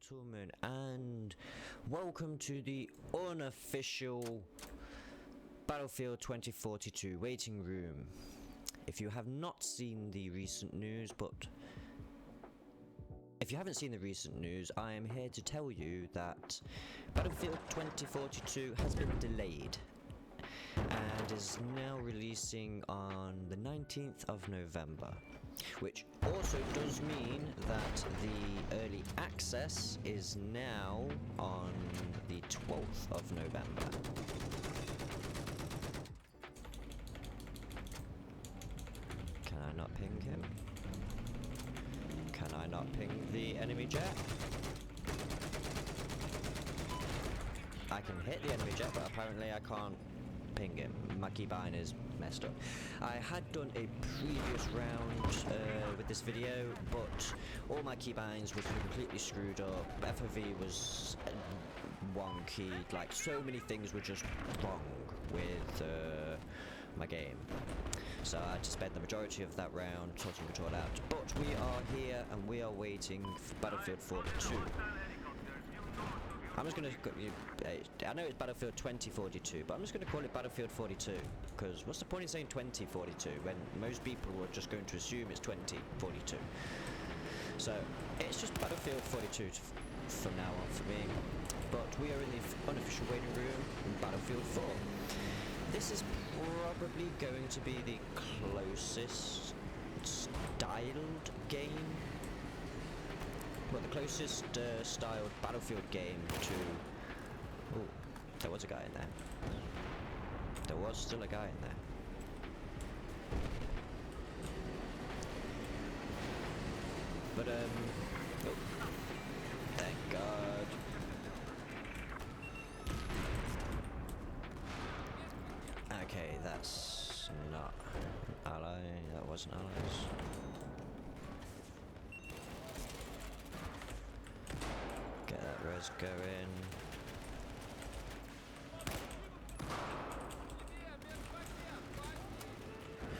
gentlemen, and welcome to the unofficial Battlefield 2042 waiting room. If you have not seen the recent news, if you haven't seen the recent news, I am here to tell you that Battlefield 2042 has been delayed and is now releasing on the 19th of November, which also does mean that the early access is now on the 12th of November. Can I not ping him? Can I not ping the enemy jet? I can hit the enemy jet, but apparently I can't ping him. My keybind is messed up. I had done a previous round with this video, but all my keybinds were completely screwed up. FOV was wonky, like so many things were just wrong with my game. So I had to spend the majority of that round sorting it all out. But we are here and we are waiting for Battlefield 42. I'm just going to, I know it's Battlefield 2042, but I'm just going to call it Battlefield 42, because what's the point in saying 2042 when most people are just going to assume it's 2042? So it's just Battlefield 42 from now on for me, but we are in the unofficial waiting room in Battlefield 4. This is probably going to be the closest styled game, well, the closest styled Battlefield game to... Oh, there was a guy in there. There was still a guy in there. But, oh, thank God. Okay, that's not ally. That wasn't allies. Get that res going.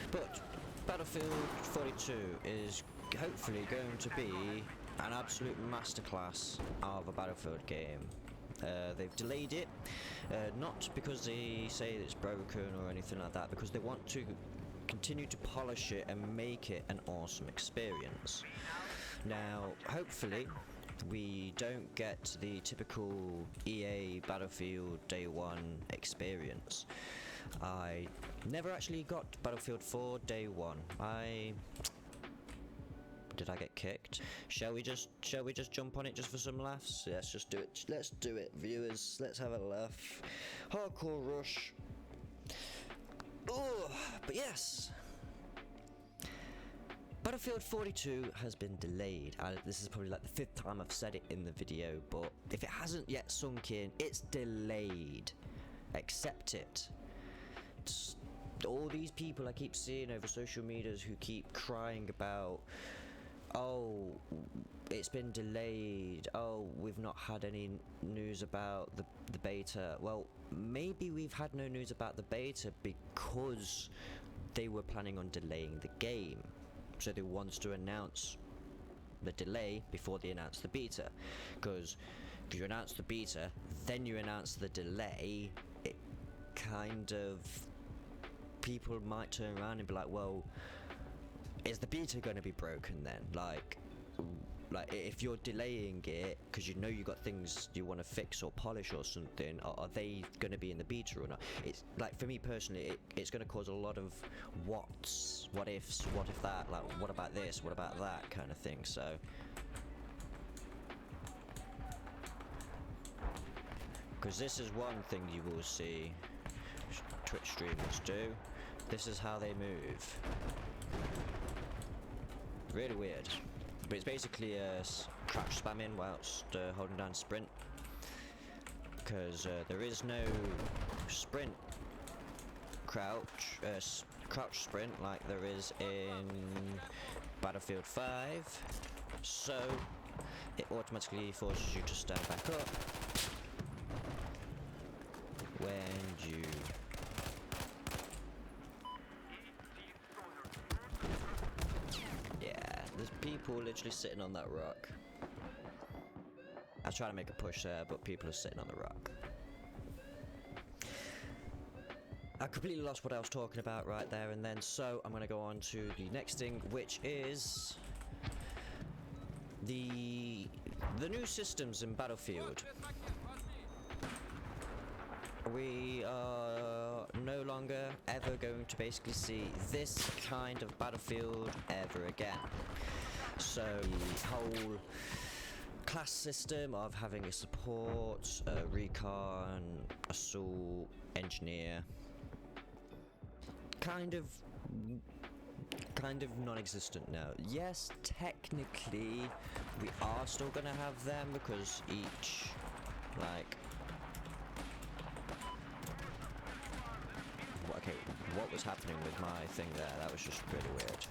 But Battlefield 42 is hopefully going to be an absolute masterclass of a Battlefield game. They've delayed it, not because they say it's broken or anything like that, because they want to continue to polish it and make it an awesome experience. Now, hopefully, we don't get the typical EA Battlefield Day 1 experience. I never actually got Battlefield 4 Day 1. Did I get kicked? Shall we just jump on it just for some laughs? Let's just do it. Let's do it, viewers. Let's have a laugh. Hardcore rush. Oh, but yes. Battlefield 42 has been delayed. This is probably like the 5th time I've said it in the video, but if it hasn't yet sunk in, it's delayed. Accept it. All these people I keep seeing over social medias who keep crying about, oh, it's been delayed, oh, we've not had any news about the beta. Well, maybe we've had no news about the beta because they were planning on delaying the game. So they want to announce the delay before they announce the beta. Because if you announce the beta, then you announce the delay, it kind of... people might turn around and be like, well, is the beta going to be broken then? Like if you're delaying it because you know you got things you want to fix or polish or something, are they going to be in the beta or not? It's like, for me personally, it's going to cause a lot of what ifs, what if that, like what about this, what about that kind of thing. So because this is one thing you will see Twitch streamers do. This is how they move. Really weird. But it's basically crouch spamming whilst holding down sprint. Because there is no sprint crouch sprint like there is in Battlefield 5. So it automatically forces you to stand back up when you... Yeah, there's people literally sitting on that rock. I was trying to make a push there, but people are sitting on the rock. I completely lost what I was talking about right there and then, so I'm going to go on to the next thing, which is the new systems in Battlefield. We are no longer ever going to basically see this kind of Battlefield ever again. So the whole class system of having a support, a recon, assault, engineer, kind of non-existent now. Yes, technically we are still gonna have them because each, like, okay, what was happening with my thing there? That was just really weird.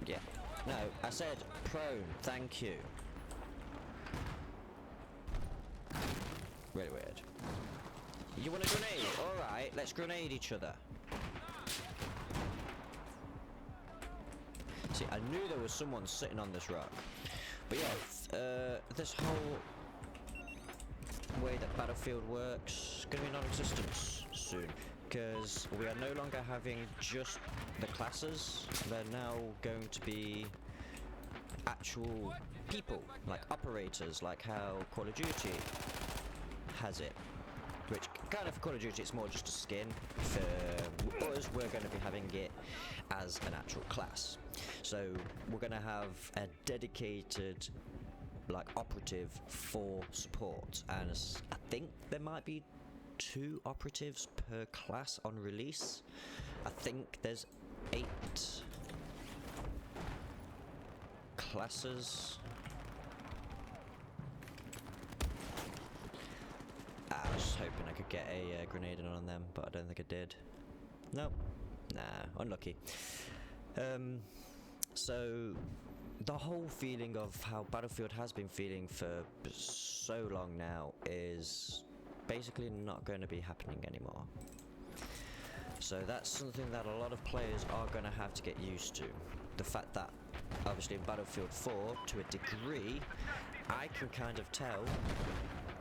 Yeah, no, I said prone, thank you. Really weird. You want a grenade? Alright, let's grenade each other. See, I knew there was someone sitting on this rock. But yeah, this whole way that Battlefield works is going to be non-existent soon. Because we are no longer having just the classes. They're now going to be actual people, like operators, like how Call of Duty has it. Which kind of for Call of Duty it's more just a skin. For us, we're going to be having it as an actual class. So we're going to have a dedicated like operative for support, and I think there might be 2 operatives per class on release. I think there's 8 classes. I was hoping I could get a grenade in on them, but I don't think I did. Nope. Nah, unlucky. So the whole feeling of how Battlefield has been feeling for so long now is basically not going to be happening anymore. So that's something that a lot of players are going to have to get used to. The fact that obviously in Battlefield 4, to a degree, I can kind of tell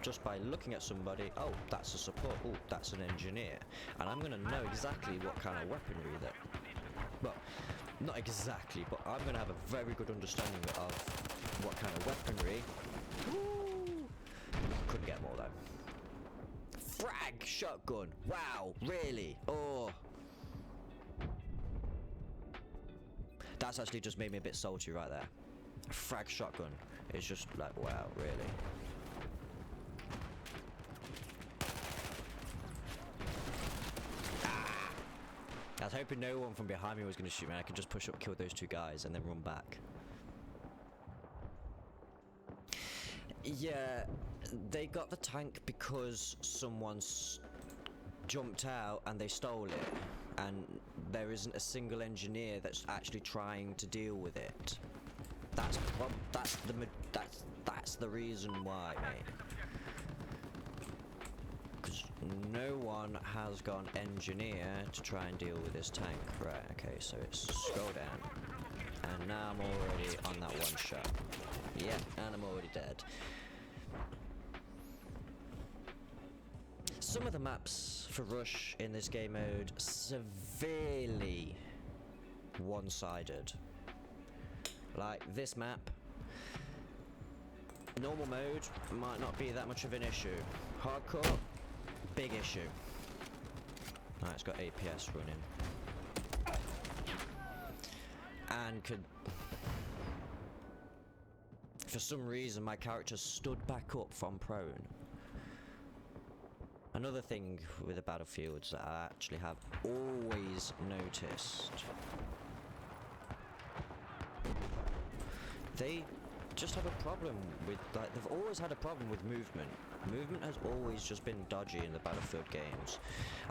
just by looking at somebody, oh, that's a support, oh, that's an engineer, and I'm going to know exactly what kind of weaponry that, well, not exactly, but I'm going to have a very good understanding of what kind of weaponry. Woo! Couldn't get more though. Frag shotgun, wow, really? Oh, that's actually just made me a bit salty right there. Frag shotgun is just like, wow, really? I was hoping no one from behind me was going to shoot me. I could just push up, kill those 2 guys, and then run back. Yeah, they got the tank because someone jumped out and they stole it, and there isn't a single engineer that's actually trying to deal with it. That's the reason why, mate. No one has gone engineer to try and deal with this tank. Right, okay, so it's scroll down. And now I'm already on that one shot. Yep, and I'm already dead. Some of the maps for Rush in this game mode severely one-sided. Like this map, normal mode might not be that much of an issue. Hardcore, big issue. Alright, it's got APS running. And could... For some reason, my character stood back up from prone. Another thing with the Battlefields that I actually have always noticed. They just have a problem with, like, they've always had a problem with movement. Movement has always just been dodgy in the Battlefield games.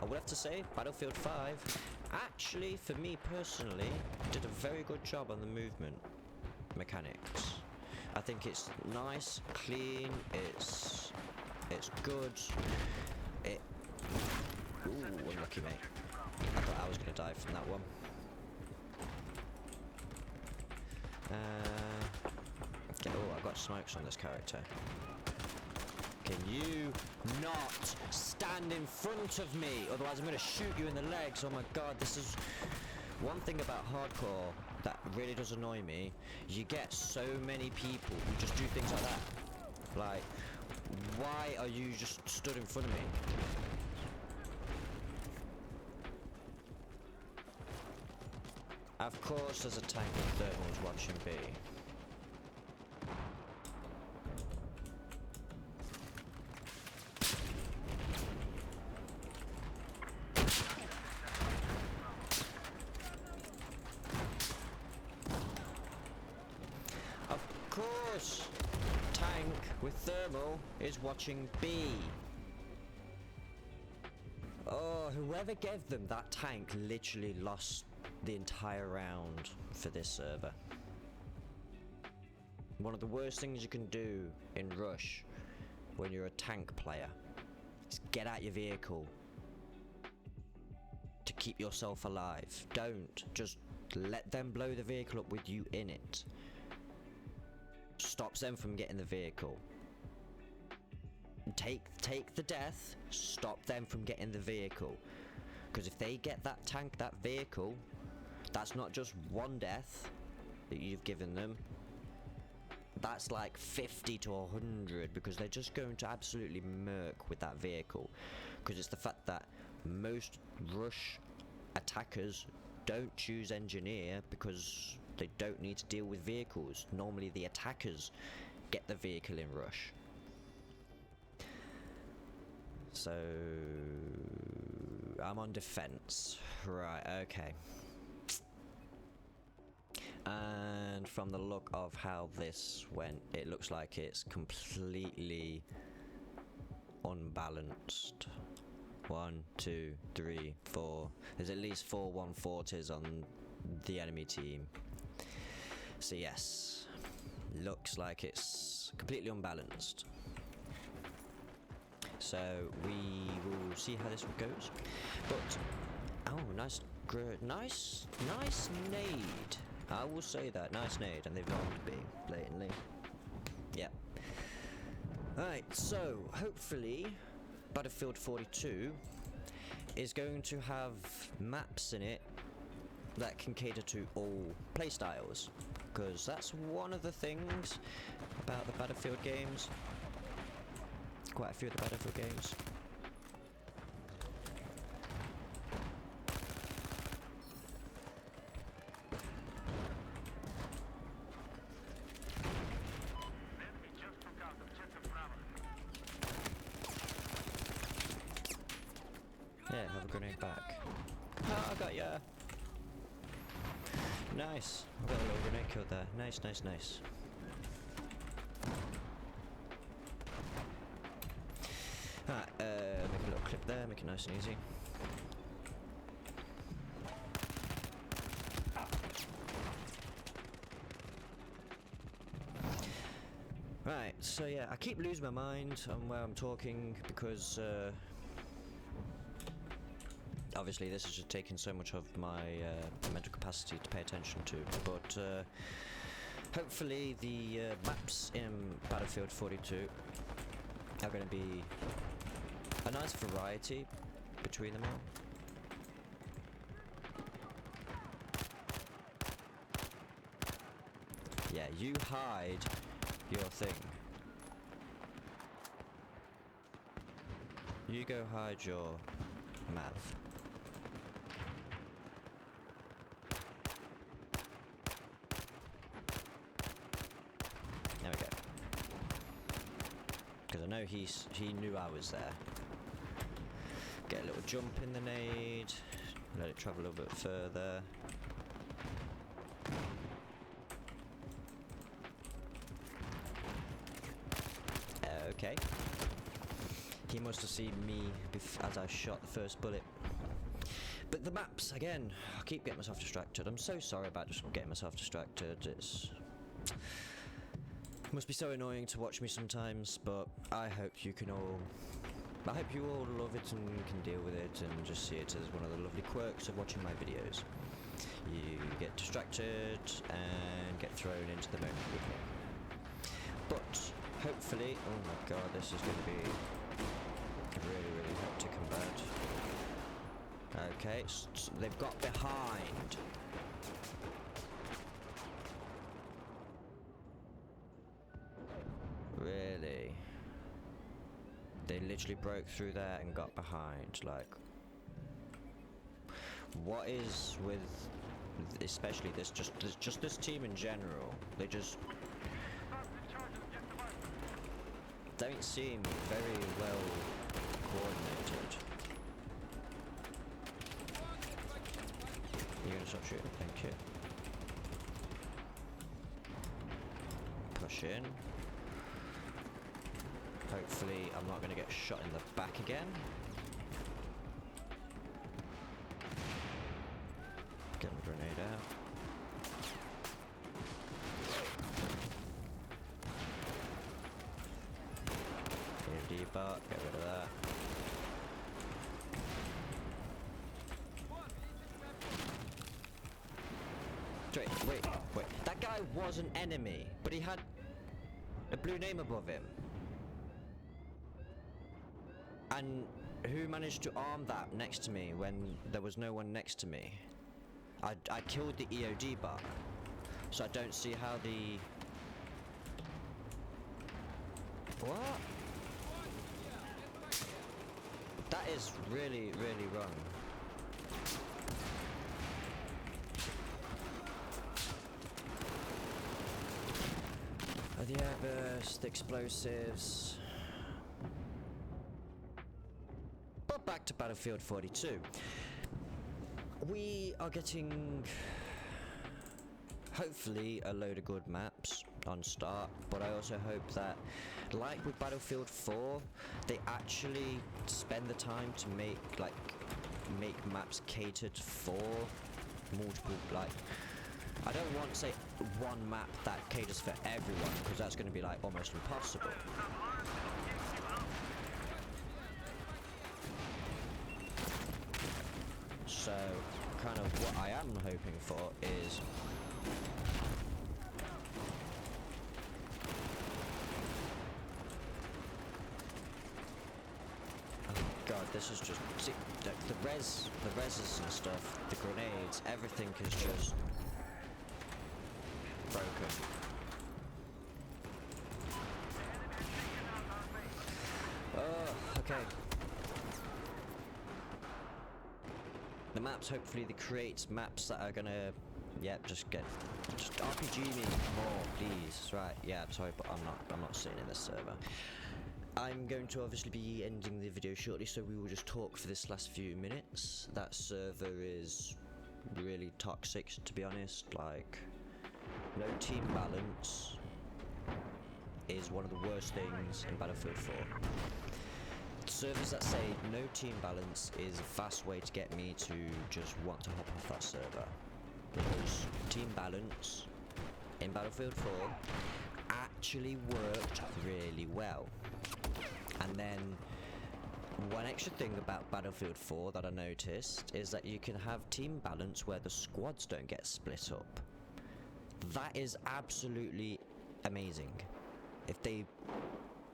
I would have to say, Battlefield 5, actually, for me personally, did a very good job on the movement mechanics. I think it's nice, clean, it's good. Ooh, unlucky, mate. I thought I was going to die from that one. got smokes on this character. Can you not stand in front of me? Otherwise I'm going to shoot you in the legs. Oh my god, this is... One thing about hardcore that really does annoy me, you get so many people who just do things like that. Like, why are you just stood in front of me? Of course there's a tank with thermals watching B. Of course, tank with thermal is watching B. Oh, whoever gave them that tank literally lost the entire round for this server. One of the worst things you can do in Rush when you're a tank player is get out your vehicle to keep yourself alive. Don't just let them blow the vehicle up with you in it. Stops them from getting the vehicle. Take the death, stop them from getting the vehicle. Because if they get that tank, that vehicle, that's not just one death that you've given them. That's like 50 to 100, because they're just going to absolutely murk with that vehicle. Because it's the fact that most Rush attackers don't choose engineer because they don't need to deal with vehicles. Normally the attackers get the vehicle in Rush. So I'm on defense. Right, okay. And from the look of how this went, it looks like it's completely unbalanced. 1, 2, 3, 4. There's at least 4 140s on the enemy team. So yes, looks like it's completely unbalanced. So we will see how this one goes. But oh, nice nade. I will say that, nice nade, and they've gone to be blatantly. Yep. Alright, so hopefully Battlefield 42 is going to have maps in it that can cater to all playstyles, because that's one of the things about the Battlefield games. Quite a few of the Battlefield games. Yeah, have a grenade back. Oh, I got ya! Nice. I got a little grenade kill there. Nice, nice, nice. Alright, make a little clip there, make it nice and easy. Right, so yeah, I keep losing my mind on where I'm talking because obviously this is just taking so much of my mental capacity to pay attention to, but hopefully the maps in Battlefield 42 are going to be a nice variety between them all. Yeah, you hide your thing. You go hide your map. There we go. Because I know he knew I was there. Get a little jump in the nade. Let it travel a little bit further. Okay. He must have seen me as I shot the first bullet. But the maps, again, I keep getting myself distracted. I'm so sorry about just getting myself distracted. It must be so annoying to watch me sometimes, but I hope you all love it and can deal with it and just see it as one of the lovely quirks of watching my videos. You get distracted and get thrown into the moment with me. But hopefully, oh my god, this is going to be really hectic and bad. Okay, so they've got behind. Really? They literally broke through there and got behind, like... What is with... especially just this team in general, they just... don't seem very well coordinated. You're gonna stop shooting, thank you. Push in. Hopefully I'm not gonna get shot in the back again. Get a grenade out. Debug, get rid of that. Wait. That guy was an enemy, but he had a blue name above him. And who managed to arm that next to me when there was no one next to me? I killed the EOD bot, so I don't see how the... What? That is really wrong. The airburst, the explosives. But back to Battlefield 42. We are getting, hopefully, a load of good maps on start, but I also hope that, like with Battlefield 4, they actually spend the time to make maps catered for multiple, like, I don't want to say one map that caters for everyone, because that's going to be like almost impossible. So kind of what I am hoping for is God, this is just... See, the reses and stuff, the grenades, everything is just broken. Oh, okay. The maps, hopefully they create maps that are gonna... Yep, just RPG me more, please. Right, yeah, I'm sorry, but I'm not sitting in this server. I'm going to obviously be ending the video shortly, so we will just talk for this last few minutes. That server is really toxic, to be honest. Like, no team balance is one of the worst things in Battlefield 4. Servers that say no team balance is a fast way to get me to just want to hop off that server. Because team balance in Battlefield 4 actually worked really well. And then one extra thing about Battlefield 4 that I noticed is that you can have team balance where the squads don't get split up. That is absolutely amazing. If they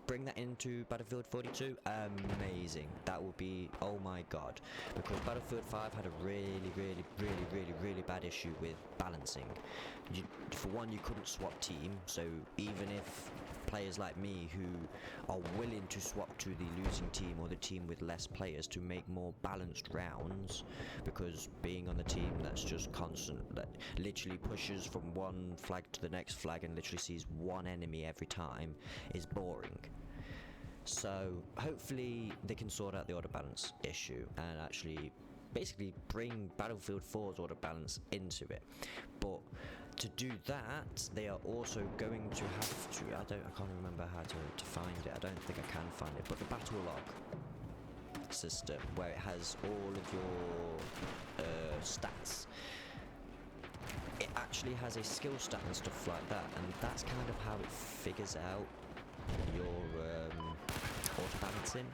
bring that into Battlefield 42, amazing. That would be, oh my god. Because Battlefield 5 had a really bad issue with balancing. For one, you couldn't swap team, so even if players like me who are willing to swap to the losing team or the team with less players to make more balanced rounds, because being on the team that's just constant, that literally pushes from one flag to the next flag and literally sees one enemy every time, is boring. So hopefully they can sort out the order balance issue and actually basically bring Battlefield 4's order balance into it. But to do that, they are also going to have to, I can't remember how to find it, I don't think I can find it, but the battle log system where it has all of your stats, it actually has a skill stat and stuff like that, and that's kind of how it figures out your auto-balancing.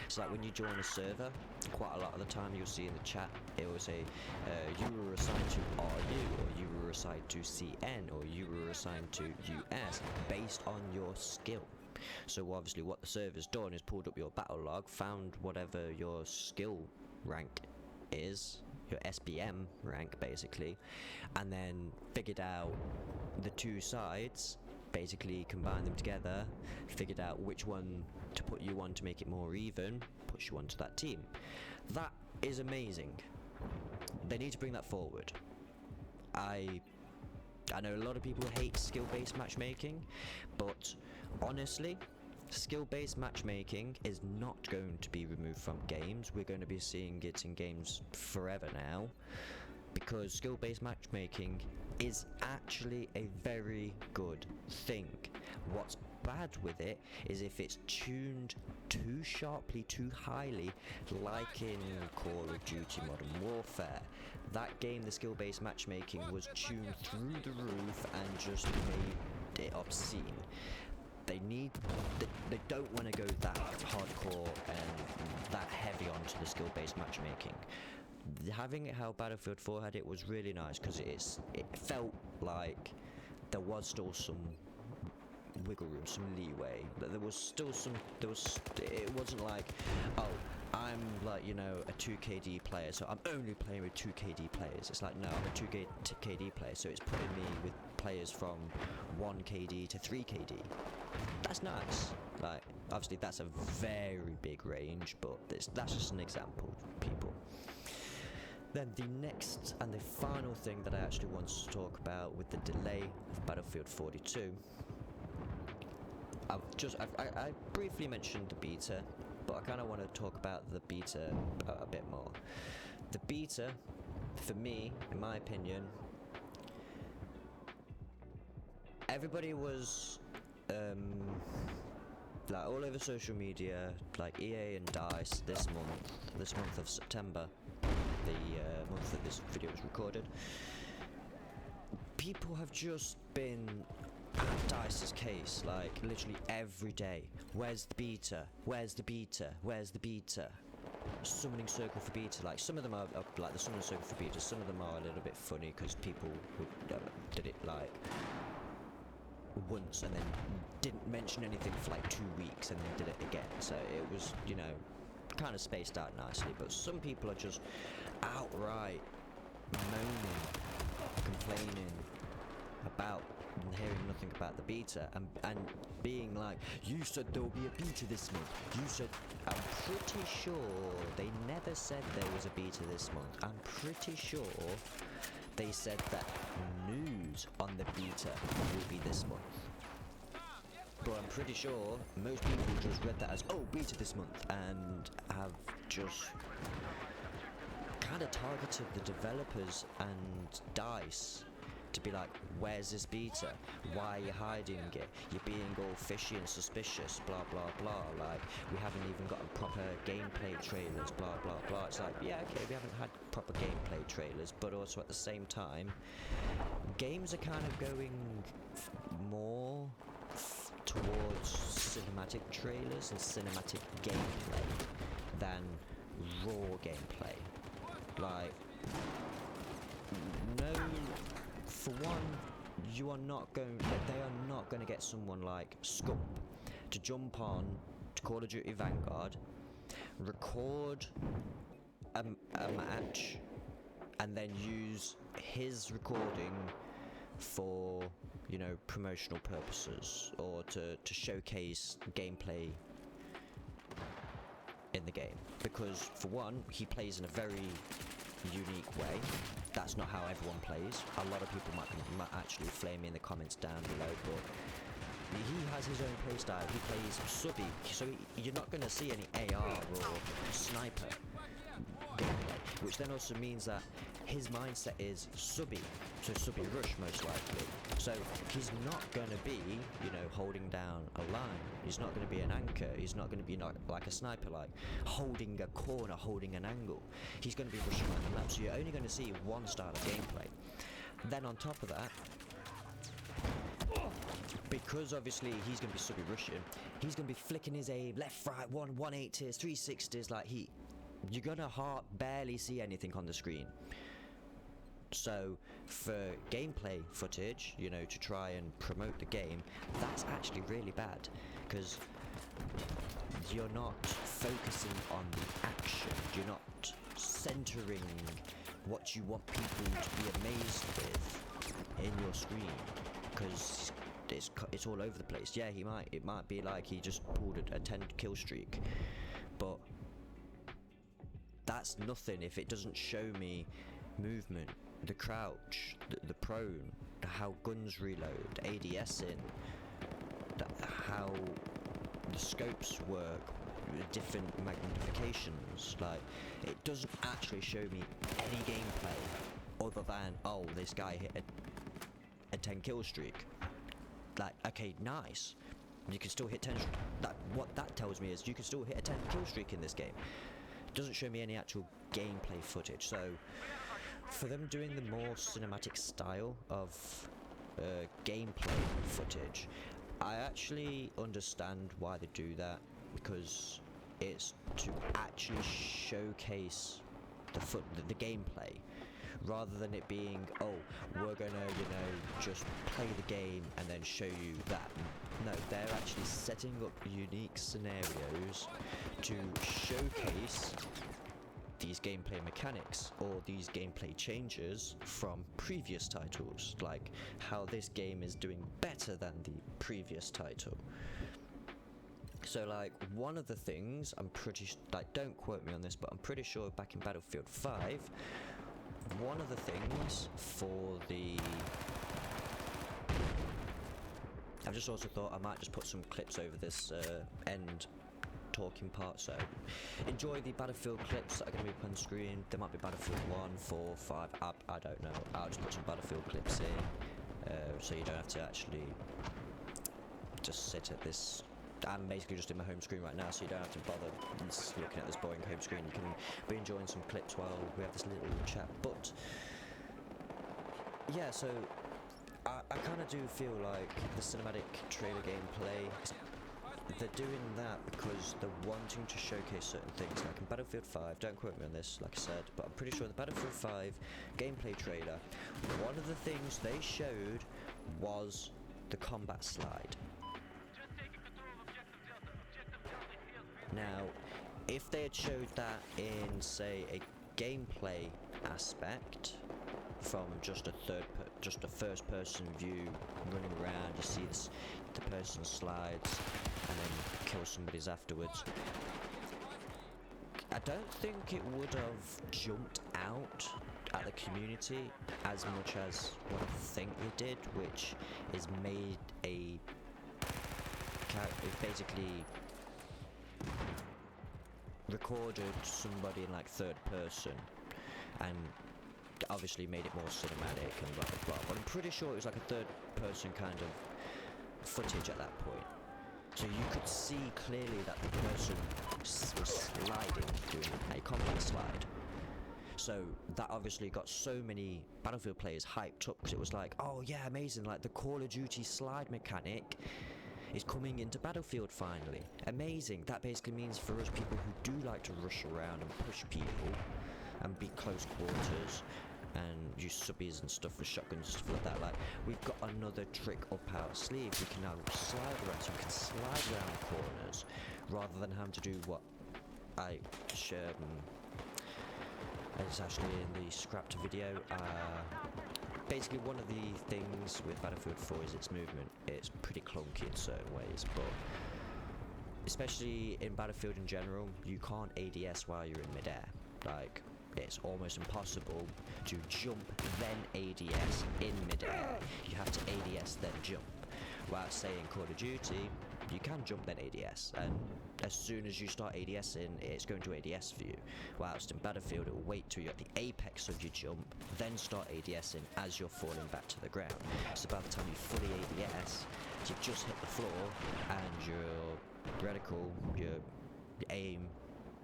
So like when you join a server, quite a lot of the time you'll see in the chat, it will say you were assigned to RU, or you were assigned to CN, or you were assigned to US, based on your skill. So obviously what the server's done is pulled up your battle log, found whatever your skill rank is, your SBM rank basically, and then figured out the two sides, basically combined them together, figured out which one to put you on to make it more even, push you onto that team. That is amazing. They need to bring that forward. I know a lot of people hate skill-based matchmaking, but honestly, skill-based matchmaking is not going to be removed from games. We're going to be seeing it in games forever now, because skill-based matchmaking is actually a very good thing. What's bad with it is if it's tuned too sharply, too highly, like in Call of Duty Modern Warfare. That game, the skill-based matchmaking was tuned through the roof and just made it obscene. They don't want to go that hardcore and that heavy onto the skill-based matchmaking. Having it how Battlefield 4 had it was really nice, because it felt like there was still some wiggle room, some leeway. There was still some. It wasn't like, oh, I'm like, you know, a 2KD player, so I'm only playing with 2KD players. It's like, no, I'm a 2KD player, so it's putting me with players from 1KD to 3KD. That's nice. Like, obviously that's a very big range, but that's just an example, people. Then the next and the final thing that I actually want to talk about with the delay of Battlefield 42, I briefly mentioned the beta, but I kind of want to talk about the beta a bit more. The beta, for me, in my opinion, everybody was like all over social media, like EA and DICE this month of September, the month that this video was recorded. People have just been at DICE's case, like literally every day. Where's the beta? Where's the beta? Where's the beta? Summoning circle for beta. Like some of them are like the summoning circle for beta. Some of them are a little bit funny because people who did it like once and then didn't mention anything for like 2 weeks and then did it again. So it was, you know, kind of spaced out nicely. But some people are just outright moaning, complaining about hearing nothing about the beta and being like, you said there'll be a beta this month. You said, I'm pretty sure they never said there was a beta this month. I'm pretty sure they said that news on the beta will be this month. But I'm pretty sure most people just read that as, oh, beta this month, and have just kind of targeted the developers and DICE to be like, where's this beta? Why are you hiding it? You're being all fishy and suspicious, blah blah blah. Like, we haven't even got proper gameplay trailers, blah blah blah. It's like, yeah, okay, we haven't had proper gameplay trailers, but also at the same time, games are kind of going more towards cinematic trailers and cinematic gameplay than raw gameplay. Like, no. For one, you are not going. They are not going to get someone like Scump to jump on to Call of Duty Vanguard, record a match, and then use his recording for, you know, promotional purposes or to showcase gameplay in the game. Because for one, he plays in a very unique way. That's not how everyone plays. A lot of people might actually flame me in the comments down below, but he has his own playstyle. He plays subby, so you're not going to see any AR or sniper gameplay, which then also means that his mindset is subby, so subby rush most likely. So he's not going to be, you know, holding down a line. He's not going to be an anchor. He's not going to be like a sniper, like holding a corner, holding an angle. He's going to be rushing around the map. So you're only going to see one style of gameplay. Then on top of that, because obviously he's going to be subby rushing, he's going to be flicking his aim left, right, 180s, 360s, like you're going to barely see anything on the screen. So for gameplay footage, you know, to try and promote the game, that's actually really bad, because you're not focusing on the action, you're not centering what you want people to be amazed with in your screen, because it's all over the place. Yeah, it might be like he just pulled a 10 kill streak, but that's nothing if it doesn't show me movement, the crouch, the prone, how guns reload, ADS in, how the scopes work, different magnifications. Like, it doesn't actually show me any gameplay other than, oh, this guy hit a 10 kill streak. Like, okay, nice, you can still hit 10. What that tells me is you can still hit a 10 kill streak in this game. It doesn't show me any actual gameplay footage. So for them doing the more cinematic style of gameplay footage, I actually understand why they do that, because it's to actually showcase the gameplay, rather than it being, oh, we're gonna, you know, just play the game and then show you that. No, they're actually setting up unique scenarios to showcase these gameplay mechanics or these gameplay changes from previous titles, like how this game is doing better than the previous title. So like, one of the things, I'm pretty like, don't quote me on this, but I'm pretty sure back in Battlefield 5, one of the things for the, I've just also thought I might just put some clips over this end talking part, so enjoy the Battlefield clips that are going to be up on screen. There might be Battlefield 1, 4, 5, I don't know. I'll just put some Battlefield clips in, so you don't have to actually just sit at this. I'm basically just in my home screen right now, so you don't have to bother looking at this boring home screen. You can be enjoying some clips while we have this little chat. But yeah, so I kind of do feel like the cinematic trailer gameplay, they're doing that because they're wanting to showcase certain things. Like in Battlefield 5, don't quote me on this, like I said, but I'm pretty sure the Battlefield 5 gameplay trailer, one of the things they showed was the combat slide. Now, if they had showed that in, say, a gameplay aspect, from just a first-person view, running around, you see the person slides and then kill somebody's afterwards, I don't think it would have jumped out at the community as much as what I think it did, which is made a basically recorded somebody in like third person and obviously made it more cinematic and blah blah blah, but I'm pretty sure it was like a third person kind of footage at that point, so you could see clearly that the person was sliding, doing a combat slide. So that obviously got so many Battlefield players hyped up, because it was like, oh yeah, amazing, like the Call of Duty slide mechanic is coming into Battlefield finally. Amazing. That basically means for us people who do like to rush around and push people and be close quarters and use subbies and stuff with shotguns and stuff like that, like, we've got another trick up our sleeve. We can now slide around, so we can slide around corners rather than having to do what it's actually in the scrapped video. Basically, one of the things with Battlefield 4 is its movement. It's pretty clunky in certain ways, but especially in Battlefield in general, you can't ADS while you're in midair. Like, it's almost impossible to jump then ADS in midair. You have to ADS then jump. While say in Call of Duty, you can jump then ADS, and as soon as you start ADSing, it's going to ADS for you. Whilst in Battlefield, it will wait till you're at the apex of your jump, then start ADSing as you're falling back to the ground. So by the time you fully ADS, you've just hit the floor, and your reticle, your aim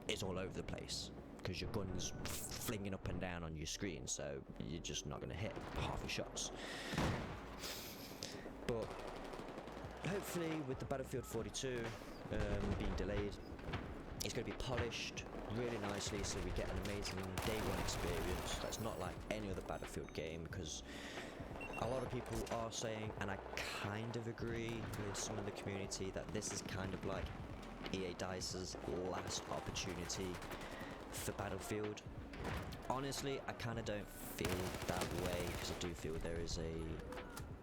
is all over the place, because your gun's flinging up and down on your screen, so you're just not going to hit half your shots. But hopefully with the Battlefield 42 being delayed, it's going to be polished really nicely, so we get an amazing day one experience that's not like any other Battlefield game, because a lot of people are saying, and I kind of agree with some of the community, that this is kind of like EA DICE's last opportunity for Battlefield. Honestly, I kind of don't feel that way, because I do feel there is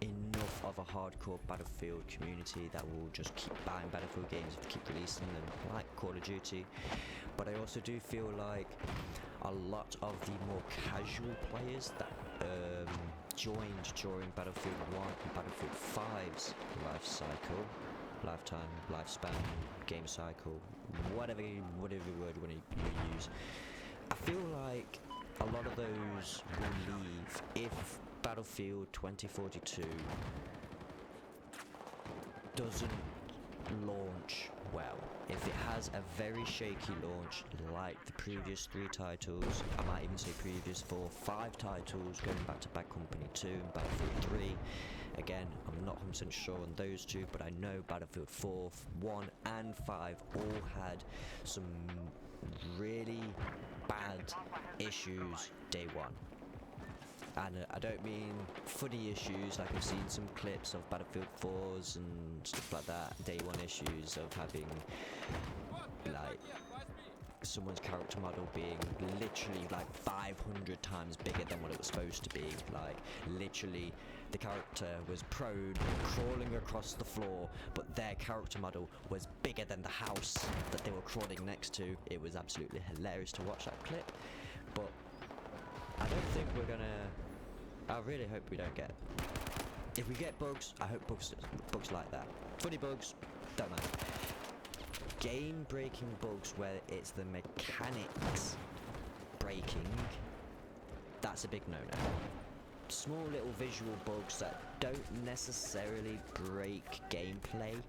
enough of a hardcore Battlefield community that will just keep buying Battlefield games and keep releasing them, like Call of Duty. But I also do feel like a lot of the more casual players that joined during Battlefield 1 and Battlefield 5's lifespan, game cycle, whatever word you want to use, I feel like a lot of those will leave if Battlefield 2042 doesn't launch well. If it has a very shaky launch like the previous 3 titles, I might even say previous 4, 5 titles going back to Bad Company 2 and Battlefield 3. Again, I'm not 100% sure on those 2, but I know Battlefield 4, 1 and 5 all had some really bad issues day one. And I don't mean funny issues, like I've seen some clips of Battlefield 4s and stuff like that, day one issues of having like someone's character model being literally like 500 times bigger than what it was supposed to be. Like literally the character was prone, crawling across the floor, but their character model was bigger than the house that they were crawling next to. It was absolutely hilarious to watch that clip, but I don't think we're gonna... I really hope we don't get... If we get bugs, I hope bugs like that. Funny bugs, don't matter. Game-breaking bugs where it's the mechanics breaking, that's a big no-no. Small little visual bugs that don't necessarily break gameplay,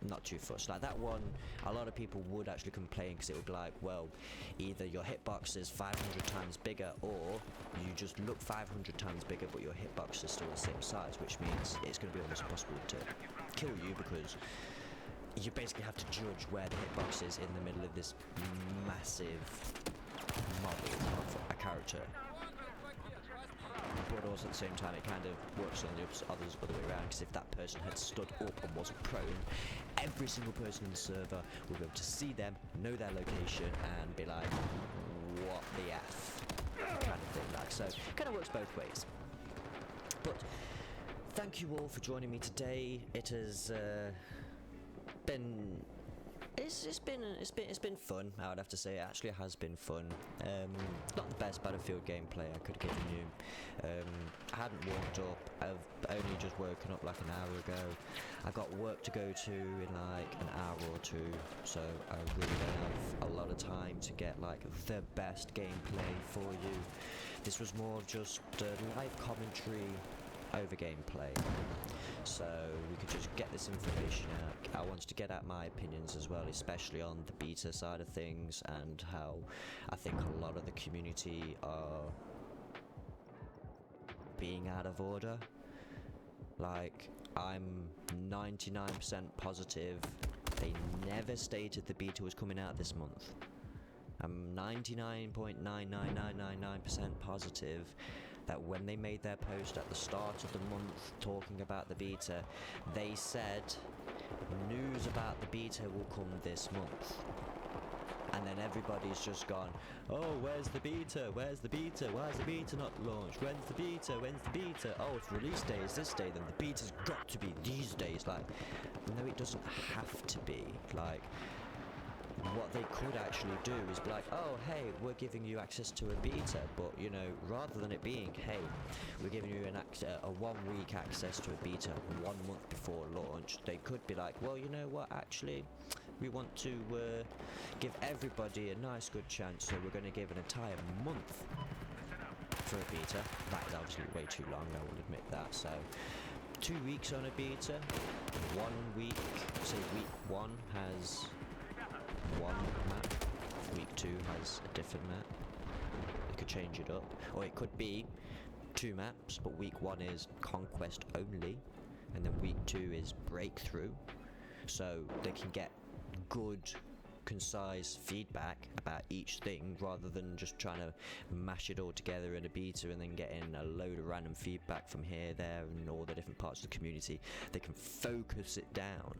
not too fussed. Like that one, a lot of people would actually complain because it would be like, well, either your hitbox is 500 times bigger or you just look 500 times bigger but your hitbox is still the same size, which means it's going to be almost impossible to kill you because you basically have to judge where the hitbox is in the middle of this massive model of a character. But also at the same time it kind of works on the other way around, because if that person had stood up and wasn't prone, every single person in the server will be able to see them, know their location and be like, what the F, kind of thing. Like, so it kind of works both ways. But thank you all for joining me today. It has been... It's been fun, I would have to say. It actually has been fun. Not the best Battlefield gameplay I could have given you. I hadn't warmed up. I've only just woken up like an hour ago. I've got work to go to in like an hour or two, so I really don't have a lot of time to get like the best gameplay for you. This was more of just live commentary over gameplay, so we could just get this information out. I wanted to get out my opinions as well, especially on the beta side of things and how I think a lot of the community are being out of order. Like, I'm 99% positive they never stated the beta was coming out this month. I'm 99.99999% positive that when they made their post at the start of the month talking about the beta, they said news about the beta will come this month. And then everybody's just gone, oh, where's the beta? Where's the beta? Why is the beta not launched? When's the beta? When's the beta? Oh, if release day is this day, then the beta's got to be these days. Like, no, it doesn't have to be. Like, what they could actually do is be like, oh, hey, we're giving you access to a beta, but, you know, rather than it being, hey, we're giving you a 1 week access to a beta 1 month before launch, they could be like, well, you know what, actually, we want to give everybody a nice good chance, so we're going to give an entire month for a beta. That is obviously way too long, I will admit that. So 2 weeks on a beta, 1 week, say week 1 has one map, week 2 has a different map. You could change it up, or it could be 2 maps, but week 1 is conquest only, and then week to is breakthrough, so they can get good, concise feedback about each thing rather than just trying to mash it all together in a beta and then getting a load of random feedback from here, there, and all the different parts of the community. They can focus it down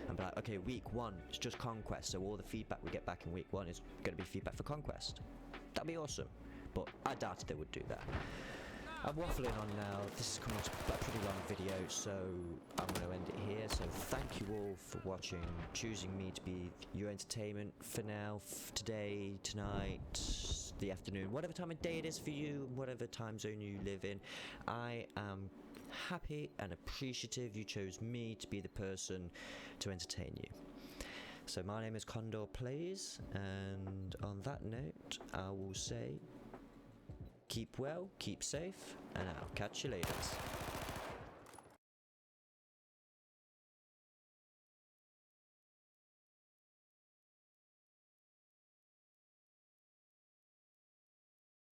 and be like, okay, week 1 it's just Conquest, so all the feedback we get back in week 1 is going to be feedback for Conquest. That'd be awesome, but I doubted they would do that. I'm waffling on now. This is coming to a pretty long video, so I'm going to end it here. So thank you all for watching, choosing me to be your entertainment for now, today, tonight, the afternoon, whatever time of day it is for you, whatever time zone you live in. I am happy and appreciative you chose me to be the person to entertain you. So my name is Condor Plays, and on that note, I will say, keep well, keep safe, and I'll catch you later.